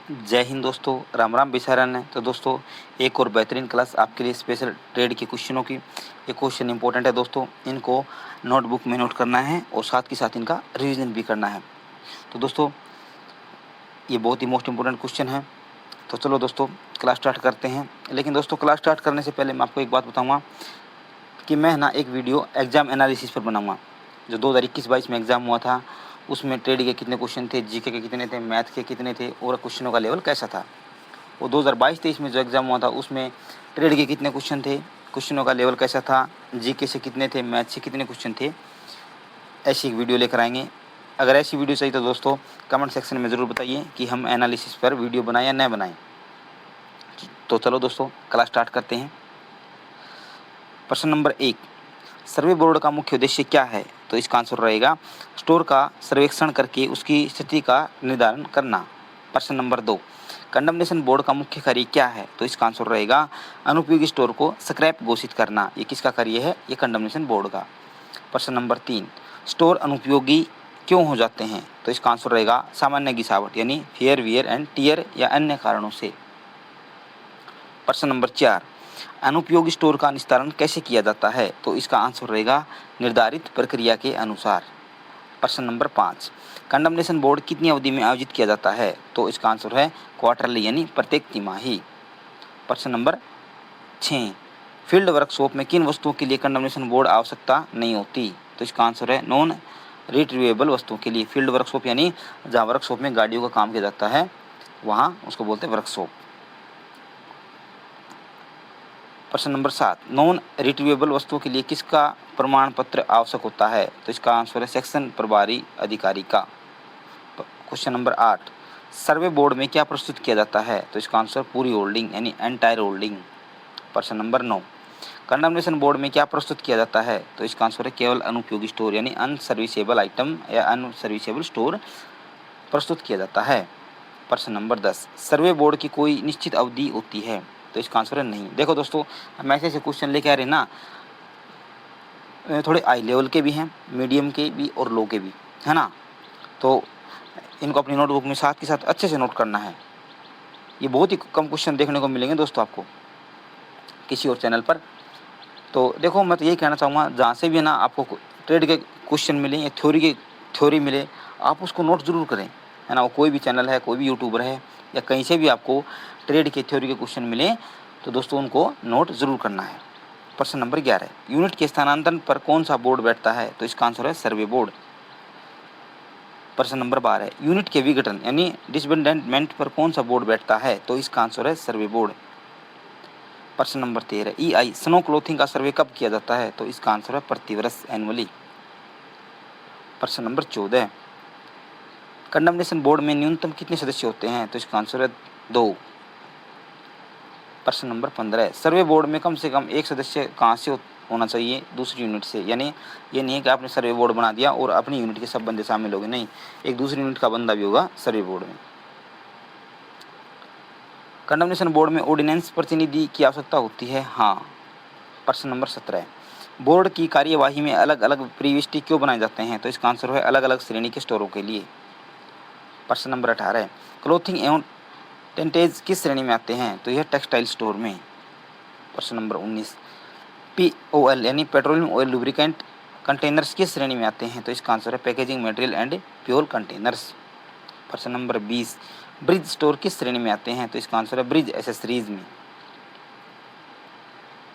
जय हिंद दोस्तों, राम राम बिसारन है। तो दोस्तों, एक और बेहतरीन क्लास आपके लिए स्पेशल ट्रेड के क्वेश्चनों की। ये क्वेश्चन इंपॉर्टेंट है दोस्तों, इनको नोटबुक में नोट करना है और साथ के साथ इनका रिवीजन भी करना है। तो दोस्तों, ये बहुत ही मोस्ट इंपॉर्टेंट क्वेश्चन है। तो चलो दोस्तों, क्लास स्टार्ट करते हैं। लेकिन दोस्तों, क्लास स्टार्ट करने से पहले मैं आपको एक बात बताऊँगा कि मैं ना एक वीडियो एग्जाम एनालिसिस पर बनाऊँगा। जो 2021-22 में एग्ज़ाम हुआ था, उसमें ट्रेड के कितने क्वेश्चन थे, जीके के कितने थे, मैथ के कितने थे और क्वेश्चनों का लेवल कैसा था। वो 2022-23 में जो एग्ज़ाम हुआ था, उसमें ट्रेड के कितने क्वेश्चन थे, क्वेश्चनों का लेवल कैसा था, जीके से कितने थे, मैथ से कितने क्वेश्चन थे। ऐसी एक वीडियो लेकर आएंगे। अगर ऐसी वीडियो चाहिए तो दोस्तों कमेंट सेक्शन में ज़रूर बताइए कि हम एनालिसिस पर वीडियो बनाएं या न बनाएं। तो चलो दोस्तों, क्लास स्टार्ट करते हैं। प्रश्न नंबर 1, सर्वे बोर्ड का मुख्य उद्देश्य क्या है? तो इसका आंसर रहेगा स्टोर का सर्वेक्षण करके उसकी स्थिति का निर्धारण करना। प्रश्न नंबर 2, कंडमनेशन बोर्ड का मुख्य कार्य क्या है? तो इसका आंसर रहेगा अनुपयोगी स्टोर को स्क्रैप घोषित करना। ये किसका कार्य है? ये कंडमनेशन बोर्ड का। प्रश्न नंबर 3, स्टोर अनुपयोगी क्यों हो जाते हैं? तो इसका आंसर रहेगा सामान्य गिरावट यानी फेयर वियर एंड टियर या अन्य कारणों से। प्रश्न नंबर 4, अनुपयोगी स्टोर का निस्तारण कैसे किया जाता है? तो इसका आंसर रहेगा निर्धारित प्रक्रिया के अनुसार। प्रश्न नंबर 5, कंडमनेशन बोर्ड कितनी अवधि में आयोजित किया जाता है? तो इसका आंसर है क्वार्टरली यानी प्रत्येक तिमाही। प्रश्न नंबर 6, फील्ड वर्कशॉप में किन वस्तुओं के लिए कंडमनेशन बोर्ड आवश्यकता नहीं होती? तो इसका आंसर है नॉन रिट्रीवेबल वस्तुओं के लिए। फील्ड वर्कशॉप यानी जहाँ वर्कशॉप में गाड़ियों का काम किया जाता है, वहाँ उसको बोलते हैं वर्कशॉप। प्रश्न नंबर 7, नॉन रिट्रीवेबल वस्तुओं के लिए किसका प्रमाण पत्र आवश्यक होता है? तो इसका आंसर है सेक्शन प्रभारी अधिकारी का। क्वेश्चन नंबर 8, सर्वे बोर्ड में क्या प्रस्तुत किया जाता है? तो इसका आंसर पूरी होल्डिंग यानी एंटायर होल्डिंग। प्रश्न नंबर 9, कंडमनेशन बोर्ड में क्या प्रस्तुत किया जाता है? तो इसका आंसर है केवल अनुपयोगी स्टोर यानी अनसर्विसेबल आइटम या अनसर्विसेबल स्टोर प्रस्तुत किया जाता है। प्रश्न नंबर 10, सर्वे बोर्ड की कोई निश्चित अवधि होती है? तो इसका आंसर है नहीं। देखो दोस्तों, हम ऐसे क्वेश्चन लेके आ रहे हैं ना, थोड़े हाई लेवल के भी हैं, मीडियम के भी और लो के भी, है ना। तो इनको अपनी नोटबुक में साथ के साथ अच्छे से नोट करना है। ये बहुत ही कम क्वेश्चन देखने को मिलेंगे दोस्तों आपको किसी और चैनल पर। तो देखो, मैं तो यही कहना चाहूँगा, जहाँ से भी है ना आपको ट्रेड के क्वेश्चन मिले या थ्योरी मिले, आप उसको नोट ज़रूर करें, है ना। वो कोई भी चैनल है, कोई भी यूट्यूबर है, या कहीं से भी आपको ट्रेड के थ्योरी के क्वेश्चन मिले तो दोस्तों उनको नोट ज़रूर करना है। प्रश्न नंबर 11, यूनिट के स्थानांतरण पर कौन सा बोर्ड बैठता है? तो इसका आंसर है सर्वे बोर्ड। प्रश्न नंबर 12, यूनिट के विघटन यानी डिसबैंडमेंट पर कौन सा बोर्ड बैठता है? तो इसका आंसर है सर्वे बोर्ड। प्रश्न नंबर 13, EI स्नो क्लोथिंग का सर्वे कब किया जाता है? तो इसका आंसर है प्रतिवर्ष एनुअली। प्रश्न नंबर 14, कंडमनेशन बोर्ड में न्यूनतम कितने सदस्य होते हैं? तो इसका आंसर है 2। प्रश्न नंबर 15, सर्वे बोर्ड में कम से कम एक सदस्य कहाँ से होना चाहिए? दूसरी यूनिट से। यानी ये नहीं है कि आपने सर्वे बोर्ड बना दिया और अपनी यूनिट के सब बंदे शामिल हो गए, नहीं, एक दूसरी यूनिट का बंदा भी होगा सर्वे बोर्ड में। कंडमनेशन बोर्ड में ऑर्डिनेंस प्रतिनिधि की आवश्यकता होती है? हाँ। प्रश्न नंबर 17, बोर्ड की कार्यवाही में अलग अलग प्रविष्टि क्यों बनाए जाते हैं? तो इसका आंसर है अलग अलग श्रेणी के स्टोरों के लिए। प्रश्न नंबर 18, क्लोथिंग एवं टेंटेज किस श्रेणी में आते हैं? तो यह टेक्सटाइल स्टोर में। प्रश्न नंबर 19, POL यानी पेट्रोलियम ऑयल लुब्रिकेंट कंटेनर्स किस श्रेणी में आते हैं? तो इसका आंसर है packaging material and fuel containers. प्रश्न नंबर 20, ब्रिज स्टोर किस श्रेणी में आते हैं? तो इसका आंसर है ब्रिज एसेसरीज में।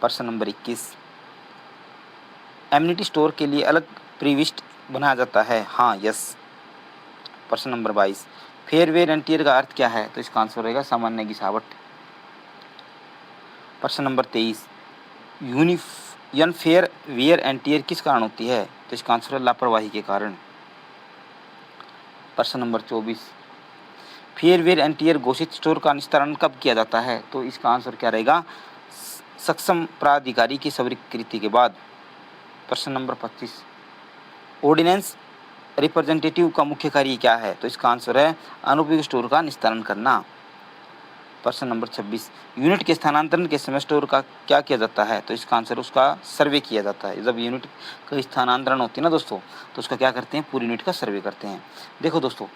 प्रश्न नंबर 21, एम्यूनिटी स्टोर के लिए अलग प्रीविस्ट बनाया जाता है? हाँ, यस। प्रश्न number 22, fair wear and tear का अर्थ क्या है? तो इसका आंसर रहेगा सामान्य गिरावट। प्रश्न number 23, unfair wear and tear किस कारण होती है? तो इसका आंसर है लापरवाही के कारण। प्रश्न number 24, fair wear and tear घोषित स्टोर का निस्तारण कब किया जाता है? तो इसका आंसर क्या रहेगा? सक्षम प्राधिकारी की स्वीकृति के बाद। प्रश्न नंबर 25, ऑर्डिनेंस रिप्रेजेंटेटिव का मुख्य कार्य क्या है? तो इसका आंसर है अनुपयोगी स्टोर का निस्तारण करना। प्रश्न नंबर 26, यूनिट के स्थानांतरण के समय स्टोर का क्या किया जाता है? तो इसका आंसर उसका सर्वे किया जाता है। जब यूनिट का स्थानांतरण होती है ना दोस्तों, तो उसका क्या करते हैं? पूरी यूनिट का सर्वे करते हैं। देखो दोस्तों,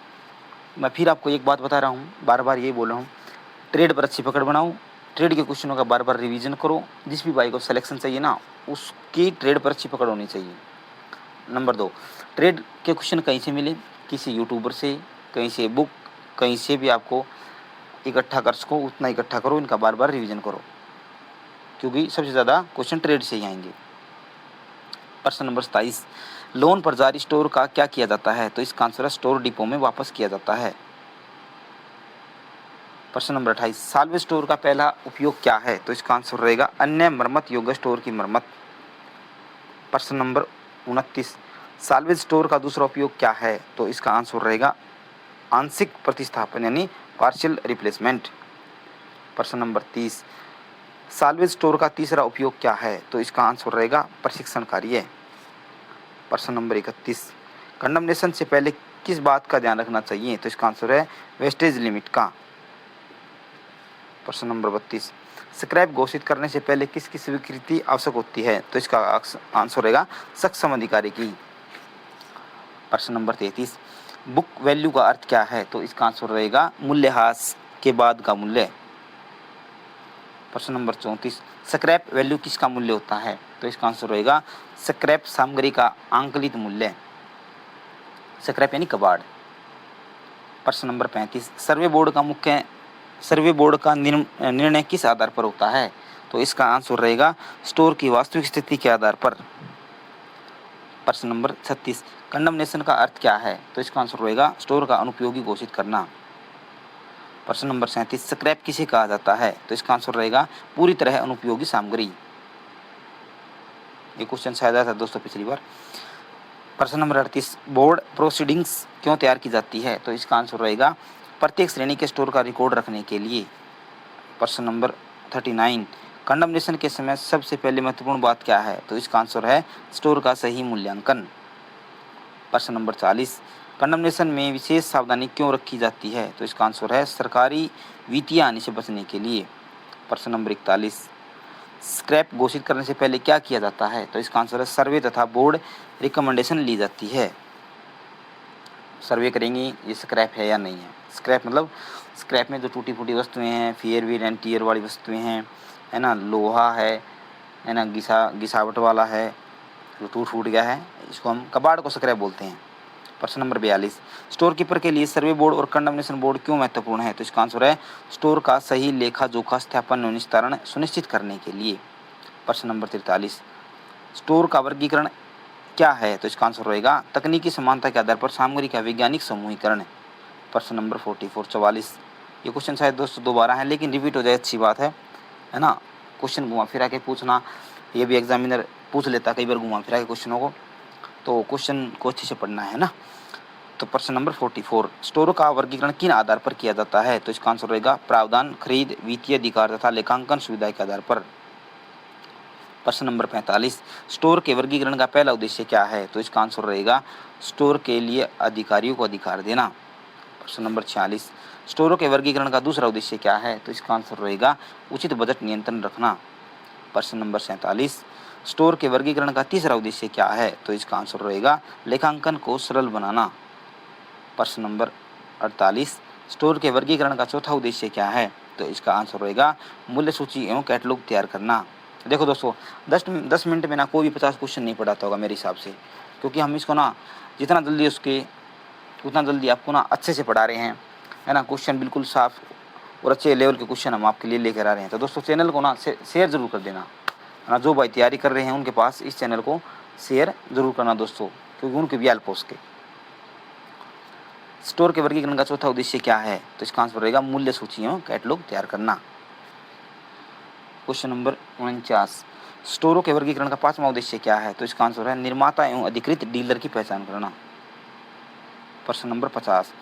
मैं फिर आपको एक बात बता रहा हूँ, बार बार यही बोल रहा हूँ, ट्रेड पर अच्छी पकड़ बनाओ, ट्रेड के क्वेश्चनों का बार बार रिवीजन करो। जिस भी भाई को सिलेक्शन चाहिए ना, उसकी ट्रेड पर अच्छी पकड़ होनी चाहिए। नंबर 2, ट्रेड के क्वेश्चन कहीं से मिले, किसी यूट्यूबर से, कहीं से बुक, कहीं से भी आपको इकट्ठा कर सको उतना इकट्ठा करो, इनका बार बार रिवीजन करो, क्योंकि सबसे ज़्यादा क्वेश्चन ट्रेड से ही आएंगे। प्रश्न नंबर 27, लोन पर जारी स्टोर का क्या किया जाता है? तो इसका आंसर है स्टोर डिपो में वापस किया जाता है। प्रश्न नंबर 28, साल्वेज स्टोर का पहला उपयोग क्या है? तो इसका आंसर रहेगा अन्य मरम्मत योग्य स्टोर की मरम्मत। प्रश्न नंबर 29, साल्वेज स्टोर का दूसरा उपयोग क्या है? तो इसका आंसर रहेगा आंशिक प्रतिस्थापन यानी पार्शियल रिप्लेसमेंट। प्रश्न नंबर 30, साल्वेज स्टोर का तीसरा उपयोग क्या है? तो इसका आंसर रहेगा प्रशिक्षण कार्य। प्रश्न नंबर 31, कंडमनेशन से पहले किस बात का ध्यान रखना चाहिए? तो इसका आंसर है वेस्टेज लिमिट का। प्रश्न नंबर 32, स्क्रैप घोषित करने से पहले किसकी स्वीकृति आवश्यक होती है? तो इसका आंसर रहेगा सक्षम अधिकारी की। प्रश्न नंबर 33, बुक वैल्यू का अर्थ क्या है? तो इसका आंसर रहेगा मूल्यह्रास के बाद का मूल्य। प्रश्न नंबर 34, स्क्रैप वैल्यू किसका मूल्य होता है? तो इसका आंसर रहेगा स्क्रैप सामग्री का आंकलित मूल्य, स्क्रैप यानी कबाड़। प्रश्न नंबर 35, सर्वे बोर्ड का निर्णय किस आधार पर होता है? तो इसका आंसर रहेगा स्टोर की वास्तविक स्थिति के आधार पर। प्रश्न नंबर 36, कंडमनेशन का अर्थ क्या है? तो इसका आंसर रहेगा स्टोर का अनुपयोगी घोषित करना। प्रश्न नंबर 37, स्क्रैप किसे कहा जाता है? तो इसका आंसर रहेगा पूरी तरह अनुपयोगी सामग्री। ये क्वेश्चन शायद आया था दोस्तों पिछली बार। प्रश्न नंबर 38, बोर्ड प्रोसीडिंग्स क्यों तैयार की जाती है? तो इसका आंसर रहेगा प्रत्येक श्रेणी के स्टोर का रिकॉर्ड रखने के लिए। प्रश्न नंबर 39, कंडमनेशन के समय सबसे पहले महत्वपूर्ण बात क्या है? तो इसका आंसर है स्टोर का सही मूल्यांकन। प्रश्न नंबर 40, कंडमनेशन में विशेष सावधानी क्यों रखी जाती है? तो इसका आंसर है सरकारी वित्तीय हानि से बचने के लिए। प्रश्न नंबर 41, स्क्रैप घोषित करने से पहले क्या किया जाता है? तो इसका आंसर है सर्वे तथा बोर्ड रिकमेंडेशन ली जाती है। सर्वे करेंगे ये स्क्रैप है या नहीं है। स्क्रैप मतलब स्क्रैप में जो टूटी फूटी वस्तुएं हैं, फेयर वीर एंड टीयर वाली वस्तुएं हैं, है ना, लोहा है ना, घिसावट वाला है, जो टूट फूट गया है, इसको हम कबाड़ को स्क्रैप बोलते हैं। प्रश्न नंबर 42, स्टोर कीपर के लिए सर्वे बोर्ड और कंडमनेशन बोर्ड क्यों महत्वपूर्ण है? तो इसका आंसर है स्टोर का सही लेखा जोखा सत्यापन और निस्तारण सुनिश्चित करने के लिए। प्रश्न नंबर 43, स्टोर का वर्गीकरण क्या है? तो इसका आंसर रहेगा तकनीकी समानता के आधार पर सामग्री का वैज्ञानिक समूहीकरण। प्रश्न नंबर 44, ये क्वेश्चन शायद दोस्तों दोबारा है, लेकिन रिपीट हो जाए अच्छी बात है ना। क्वेश्चन घुमा फिरा के पूछना, ये भी एग्जामिनर पूछ लेता कई बार घुमा फिरा के क्वेश्चनों को, तो क्वेश्चन को अच्छे से पढ़ना है ना। तो प्रश्न नंबर 44, स्टोरों का वर्गीकरण किन आधार पर किया जाता है? तो इसका आंसर रहेगा प्रावधान, खरीद, वित्तीय अधिकार तथा लेखांकन सुविधा के आधार पर। प्रश्न नंबर 45, स्टोर के वर्गीकरण का पहला उद्देश्य क्या है? तो इसका आंसर रहेगा स्टोर के लिए अधिकारियों को अधिकार देना। प्रश्न नंबर 46, स्टोरों के वर्गीकरण का दूसरा उद्देश्य क्या है? तो इसका आंसर रहेगा उचित बजट नियंत्रण रखना। प्रश्न नंबर 47, स्टोर के वर्गीकरण का तीसरा उद्देश्य क्या है? तो इसका आंसर रहेगा लेखांकन को सरल बनाना। प्रश्न नंबर 48, स्टोर के वर्गीकरण का चौथा उद्देश्य क्या है? तो इसका आंसर रहेगा मूल्य सूची एवं कैटलॉग तैयार करना। देखो दोस्तों, 10 मिनट में ना कोई भी 50 क्वेश्चन नहीं पढ़ाता होगा मेरे हिसाब से, क्योंकि हम इसको ना जितना जल्दी उतना जल्दी आपको ना अच्छे से पढ़ा रहे हैं, है ना। क्वेश्चन बिल्कुल साफ और अच्छे लेवल के क्वेश्चन हम आपके लिए लेकर आ रहे हैं। तो दोस्तों चैनल को ना शेयर जरूर कर देना, है ना। जो भाई तैयारी कर रहे हैं उनके पास इस चैनल को शेयर जरूर करना दोस्तों, क्योंकि उनके भी हेल्प हो सके। स्टोर के वर्गीकरण का चौथा उद्देश्य क्या है? तो इसका आंसर रहेगा मूल्य सूची एवं कैटलॉग तैयार करना। क्वेश्चन नंबर 49, स्टोरों के वर्गीकरण का पांचवा उद्देश्य क्या है? तो इसका आंसर है निर्माता एवं अधिकृत डीलर की पहचान करना। प्रश्न नंबर 50,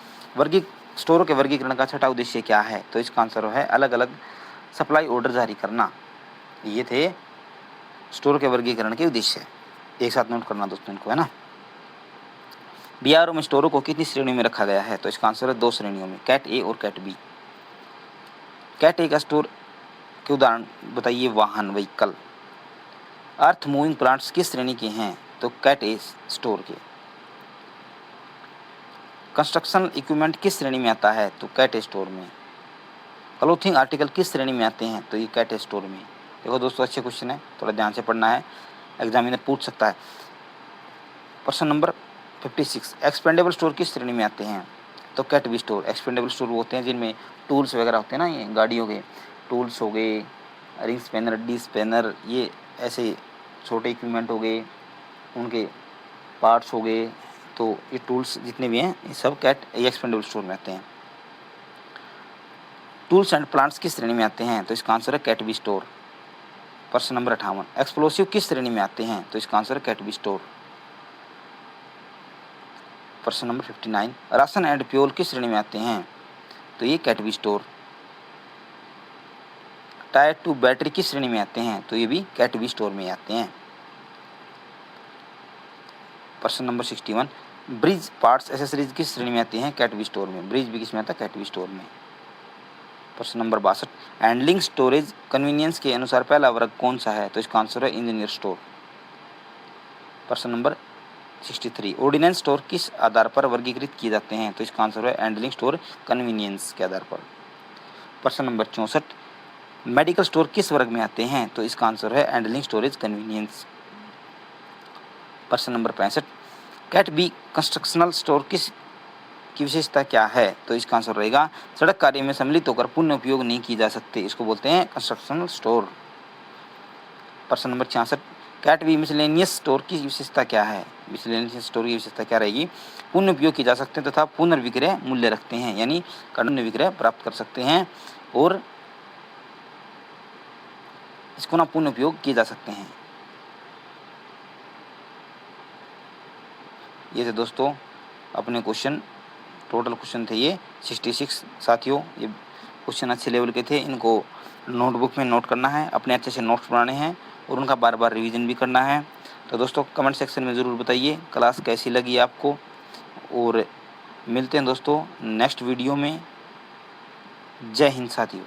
स्टोरों के वर्गीकरण का छठा उद्देश्य क्या है? तो इसका आंसर है अलग अलग सप्लाई ऑर्डर जारी करना। ये थे स्टोर के वर्गीकरण के उद्देश्य, एक साथ नोट करना दोस्तों इनको, है ना। बीआरओ में स्टोरों को कितनी श्रेणियों में रखा गया है? तो इसका आंसर है 2 श्रेणियों में, कैट ए और कैट बी। कैट ए का स्टोर के उदाहरण बताइए। वाहन, व्हीकल। अर्थ मूविंग प्लांट्स किस श्रेणी के हैं? तो कैट ए स्टोर के। कंस्ट्रक्शन इक्विपमेंट किस श्रेणी में आता है? तो कैट स्टोर में। क्लोथिंग आर्टिकल किस श्रेणी में आते हैं? तो ये कैट स्टोर में। देखो दोस्तों, अच्छे क्वेश्चन है, थोड़ा ध्यान से पढ़ना है, एग्जामिनर पूछ सकता है। प्रश्न नंबर 56, एक्सपेंडेबल स्टोर किस श्रेणी में आते हैं? तो cat B store. Expendable store वो होते हैं जिनमें टूल्स वगैरह होते हैं ना, ये गाड़ियों के टूल्स हो गए, रिंग स्पैनर, डी स्पैनर, ये ऐसे छोटे इक्विपमेंट हो गए, उनके पार्ट्स हो गए, तो ये टूल्स जितने भी हैं ये सब कैट एक्सपेंडेबल स्टोर में आते हैं। टूल्स एंड प्लांट्स किस श्रेणी में आते हैं? तो इसका आंसर है कैट बी स्टोर। प्रश्न नंबर 58, एक्सप्लोसिव किस श्रेणी में आते हैं? तो इसका आंसर है कैट बी स्टोर। प्रश्न नंबर 59, राशन एंड फ्यूल किस श्रेणी में आते हैं? तो ये cat B store. Tyre to battery किस श्रेणी में आते हैं? तो ये भी कैट बी स्टोर में आते हैं। प्रश्न नंबर 61, ब्रिज पार्ट्स एसेसरीज किस श्रेणी में आती हैं? कैट बी स्टोर में। ब्रिज भी किस में आता है? कैट बी स्टोर में। प्रश्न नंबर 62, हैंडलिंग स्टोरेज कन्वीनियंस के अनुसार पहला वर्ग कौन सा है? तो इसका आंसर है इंजीनियर स्टोर। प्रश्न नंबर 63, ऑर्डिनेंस स्टोर किस आधार पर वर्गीकृत किए जाते हैं? तो इसका आंसर है हैंडलिंग स्टोर कन्वीनियंस के आधार पर। प्रश्न नंबर 64, मेडिकल स्टोर किस वर्ग में आते हैं? तो इसका आंसर है हैंडलिंग स्टोरेज कन्वीनियंस। प्रश्न number 65, cat B constructional store की विशेषता क्या है? तो इसका आंसर रहेगा सड़क कार्य में सम्मिलित होकर पुनः उपयोग नहीं की जा सकते, इसको बोलते हैं कंस्ट्रक्शनल स्टोर। प्रश्न number 66, cat B miscellaneous store की विशेषता क्या है? मिसलेनियस स्टोर की विशेषता क्या रहेगी? पुनः उपयोग की जा सकते हैं तथा पुनर्विक्रय मूल्य रखते हैं, यानी पुनः विक्रय प्राप्त कर सकते हैं और इसको ना पुनः उपयोग किए जा सकते हैं। ये थे दोस्तों अपने क्वेश्चन, टोटल क्वेश्चन थे ये 66 साथियों। ये क्वेश्चन अच्छे लेवल के थे, इनको नोटबुक में नोट करना है, अपने अच्छे से नोट्स बनाने हैं और उनका बार बार रिवीजन भी करना है। तो दोस्तों कमेंट सेक्शन में ज़रूर बताइए क्लास कैसी लगी आपको, और मिलते हैं दोस्तों नेक्स्ट वीडियो में। जय हिंद साथियों।